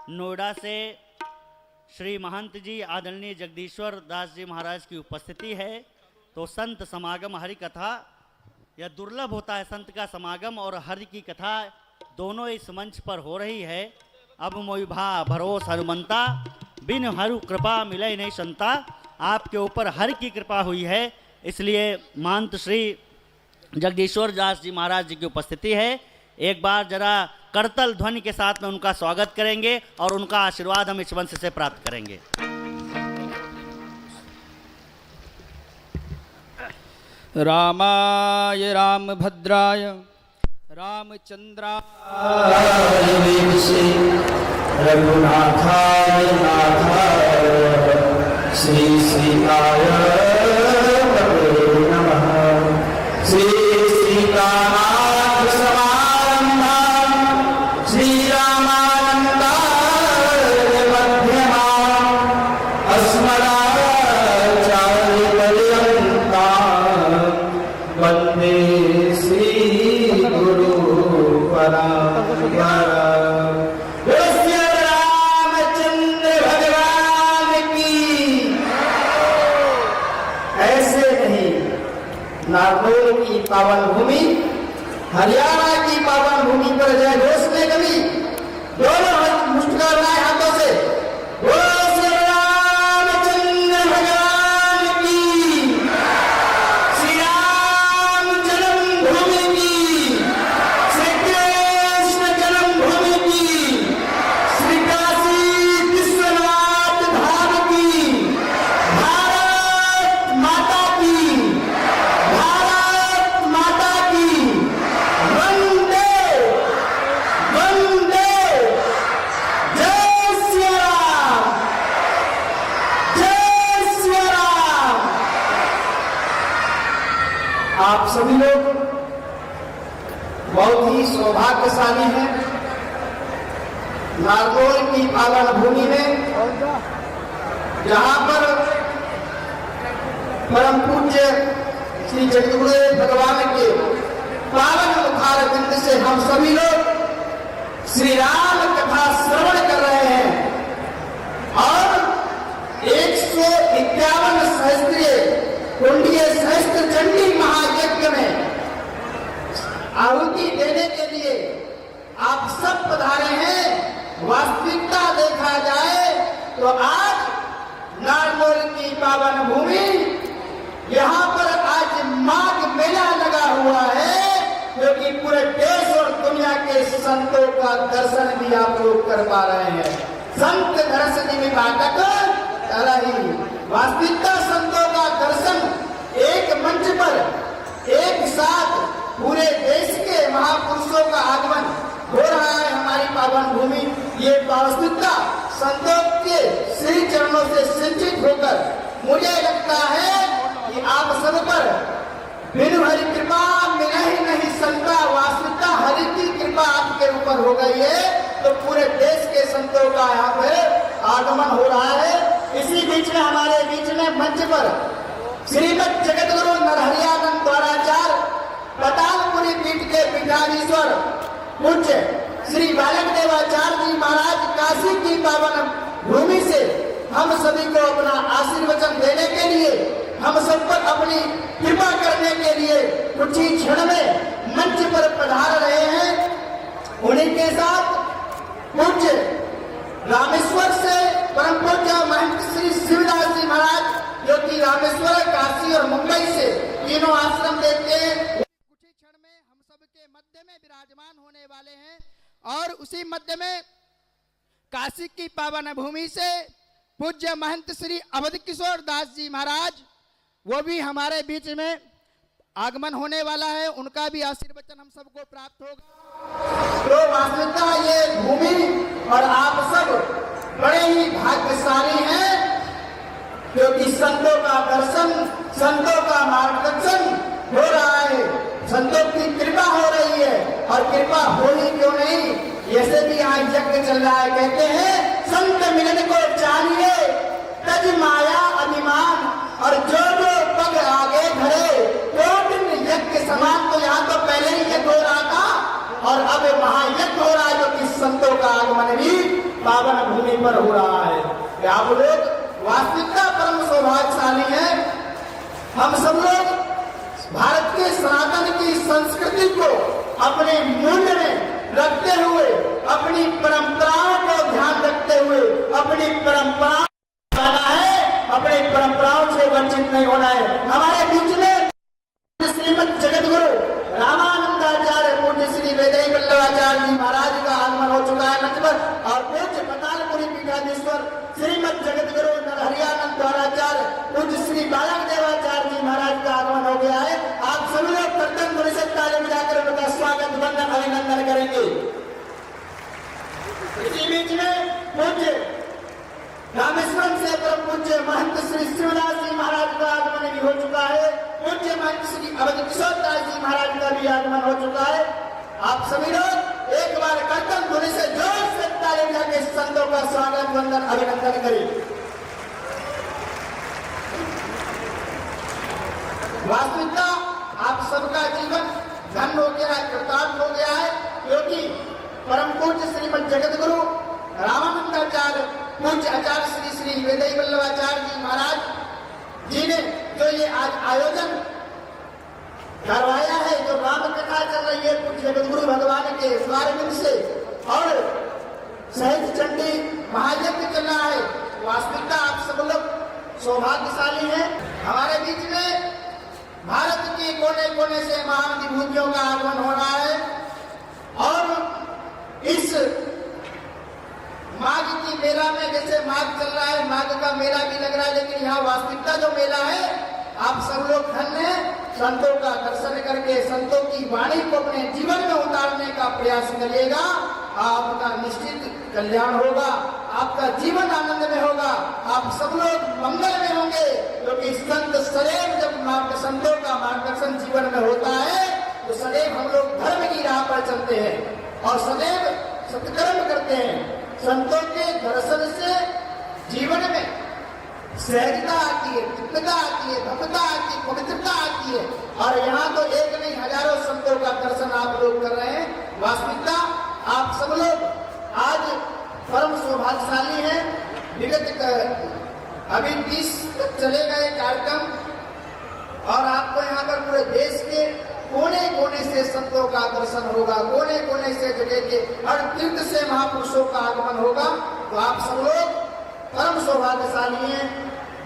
नोएडा से श्री महंत जी आदरणीय जगदीश्वर दास जी महाराज की उपस्थिति है। तो संत समागम हरि कथा, यह दुर्लभ होता है संत का समागम और हरि की कथा दोनों इस मंच पर हो रही है। अब मोहि भा भरोस हनुमंता, बिन हरु कृपा मिले नहीं संता। आपके ऊपर हरि की कृपा हुई है, इसलिए महंत श्री जगदीश्वर दास जी महाराज जी की उपस्थिति है। एक बार जरा करतल ध्वनि के साथ में उनका स्वागत करेंगे और उनका आशीर्वाद हम इस वंश से प्राप्त करेंगे। रामाय रामभद्राय रामचंद्राय रघुनाथाय नाथाय श्री सीताय नमः। श्री सीतानाथ समारंभां श्री रामानंदाय मध्यमाम् अस्मदाचार्य पर्यन्तां वन्दे श्री गुरु परंपरा। रामचंद्र भगवान की। ऐसे नहीं, नागौर की पावन भूमि, हरियाणा की पावन भूमि पर जय घोष ने कभी दोनों हाथ मुस्कुराए हाथों से बोलो श्री रामचंद्र भगवान की, श्री राम जन्मभूमि की, श्री कृष्ण जन्मभूमि की, श्री काशी विश्वनाथ धाम की, भारत माता की, भारत माता की। वंदे वंदे जय श्री राम, जय श्री राम। आप सभी लोग बहुत ही सौभाग्यशाली हैं। नागौर की पावन भूमि में जहां पर परम पूज्य श्री जगदगुरुदेव भगवान के पावन मुखार बिंद से हम सभी लोग श्री राम कथा श्रवण कर रहे हैं और 151 सहस्त्रीय कुंडीय सहस्त्र चंडी महायज्ञ में आहुति देने के लिए आप सब पधारे हैं। वास्तविकता देखा जाए तो आज नागौर की पावन भूमि, यहाँ पर आज माघ मेला लगा हुआ है, क्योंकि पूरे देश और दुनिया के संतों का दर्शन भी आप लोग कर पा रहे हैं। संत दर्शन विभाटक रही वास्तविकता संतों का दर्शन एक मंच पर एक साथ पूरे देश के महापुरुषों का आगमन हो रहा है हमारी पावन भूमि। ये वास्तविकता संतों के श्री चरणों से सिंचित होकर मुझे लगता है कि आप सब पर बिन हरि कृपा मिला ही नहीं संता। वास्तविकता हरि की कृपा आपके ऊपर हो गई है, तो पूरे देश के संतों का यहाँ पे आगमन हो रहा है। इसी बीच में हमारे बीच में मंच पर श्रीमद जगतगुरु नरहरियानंद द्वाराचार्य पतालपुरी पीठ के पीठाधीश्वर पूज्य श्री बालक देवाचार्य जी महाराज काशी की पावन भूमि से हम सभी को अपना आशीर्वचन देने के लिए, हम सब पर अपनी कृपा करने के लिए कुछ ही क्षण में मंच पर पधार रहे हैं। उन्हीं के साथ पूज्य रामेश्वर से परम पूज्य महंत श्री शिवदास जी महाराज, जो कि रामेश्वर, काशी और मुंबई से तीनों आश्रम देखते हैं, कुछ ही क्षण में हम सबके मध्य में विराजमान होने वाले हैं। और उसी मध्य में काशी की पावन भूमि से पूज्य महंत श्री अवध किशोर दास जी महाराज, वो भी हमारे बीच में आगमन होने वाला है। उनका भी आशीर्वचन हम सबको प्राप्त होगा। तो वास्तविकता ये भूमि और आप सब बड़े ही भाग्यशाली हैं, क्योंकि संतों का दर्शन, संतों का मार्गदर्शन हो रहा है, संतों की कृपा हो रही है। और कृपा हो ही क्यों नहीं, ऐसे भी यहाँ यज्ञ चल रहा है। कहते हैं संत मिलन को चाहिए तज माया अभिमान, और जो जो पग आगे धरे तो यज्ञ समान। तो यहाँ तो पहले ही यज्ञ हो रहा था, और अब महायज्ञ हो रहा है, जो कि संतों का आगमन भी पावन भूमि पर हो रहा है। कि आप लोग वास्तविकता परम सौभाग्यशाली हैं। हम सब लोग भारत के सनातन की संस्कृति को अपने मूल्य में रखते हुए, अपनी परंपराओं को ध्यान रखते हुए, अपनी परंपराओं है, अपनी परंपराओं से वंचित नहीं होना है। हमारे बीच में श्रीमद जगतगुरु रामानंदाचार्य पूज्य श्री वेदाई वल्लभाचार्य जी महाराज का आगमन हो चुका है मंच पर, और पूज्य पतालपुरी पीठाधीश्वर श्रीमद जगतगुरु नरहरियानंद द्वाराचार्य पूज्य श्री बालक देवाचार्य जी महाराज का आगमन हो गया है। आप सभी लोग कर्तन ध्वनि से ताली बजाकर उनका स्वागत वंदन अभिनंदन करेंगे। इसी बीच में पूज्य रामेश्वरम से परम पूज्य महंत श्री शिवदास जी महाराज का आगमन भी हो चुका है। पूज्य महंत श्री अवध किशोर दास जी महाराज का भी आगमन हो चुका है। आप सभी लोग एक बार कर्तन ध्वनि से जोर से ताली बजाकर संतों का स्वागत वंदन अभिनंदन करें। वास्तविकता आप सबका जीवन धन हो गया है, कृतार्थ हो गया है, क्योंकि परम पूज्य श्रीमद जगतगुरु रामानंदाचार्य पूज्य आचार्य श्री श्री वेदाई वल्लभाचार्य जी महाराज जी ने जो ये आज आयोजन करवाया है, जो राम कथा चल रही है पूज्य जगतगुरु भगवान के द्वारबिंद से, और सहज चंडी महायज्ञ चल रहा है। वास्तविकता आप सब लोग सौभाग्यशाली हैं। हमारे बीच में भारत के कोने कोने से महान विभूतियों का आगमन हो रहा है, और इस माघ की मेला में, जैसे माघ चल रहा है, माघ का मेला भी लग रहा है, लेकिन यहाँ वास्तविकता जो मेला है, आप सब लोग धन्य हैं। संतों का दर्शन करके संतों की वाणी को अपने जीवन में उतारने का प्रयास करिएगा, आपका निश्चित कल्याण होगा, आपका जीवन आनंद में होगा, आप सब लोग मंगल में होंगे। क्योंकि संत सदैव जब संतों का मार्गदर्शन जीवन में होता है, तो सदैव हम लोग धर्म की राह पर चलते हैं और सदैव सत्कर्म करते हैं। संतों के दर्शन से जीवन में सहजता आती है, तृप्तता आती है, भक्तता आती है, पवित्रता आती है, और यहाँ तो एक नहीं हजारों संतों का दर्शन आप लोग कर रहे हैं। वास्तविकता आप सब लोग आज परम सौभाग्यशाली हैं। विगत अभी 30 तक चले गए कार्यक्रम, और आपको यहाँ पर पूरे देश के कोने कोने से संतों का दर्शन होगा, कोने कोने से जगह के हर तीर्थ से महापुरुषों का आगमन होगा। तो आप सब लोग परम सौभाग्यशाली हैं।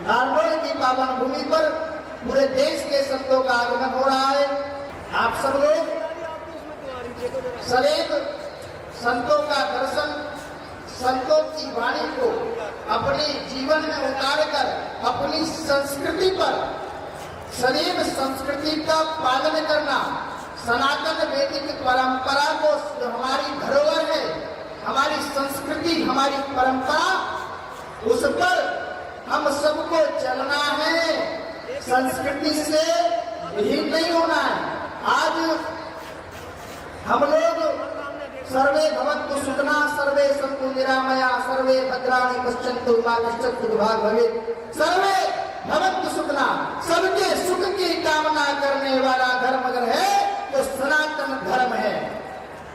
नारनौल की पावन भूमि पर पूरे देश के संतों का आगमन हो रहा है। आप सब लोग सदैव संतों का दर्शन, संतों की वाणी को अपने जीवन में उतारकर अपनी संस्कृति पर, सदैव संस्कृति का पालन करना, सनातन वैदिक परंपरा को, जो हमारी धरोहर है, हमारी संस्कृति, हमारी परंपरा, उस पर हम सबको चलना है। संस्कृति से विहीन नहीं होना है। आज हम लोग सर्वे भवन्तु सुखिनः, सर्वे सन्तु निरामया, सर्वे भद्राणि पश्यन्तु मा कश्चित् दुर्भाग् भवेत्। सर्वे भवन्तु सुखिनः, सबके सुख की कामना करने वाला धर्म अगर है तो सनातन धर्म है,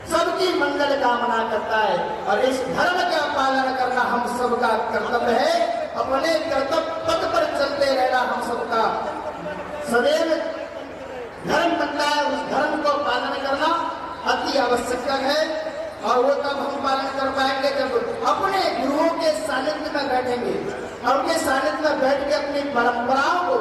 सबकी मंगल कामना करता है, और इस धर्म का पालन करना हम सबका कर्तव्य है। अपने कर्तव्य पथ पर चलते रहना हम सबका सदैव धर्म बनता है। उस धर्म को पालन करना अति आवश्यक है, और वो तब हम पालन कर पाएंगे जब अपने गुरुओं के सानिध्य में बैठेंगे, और उनके सानिध्य में बैठ के अपनी परंपराओं को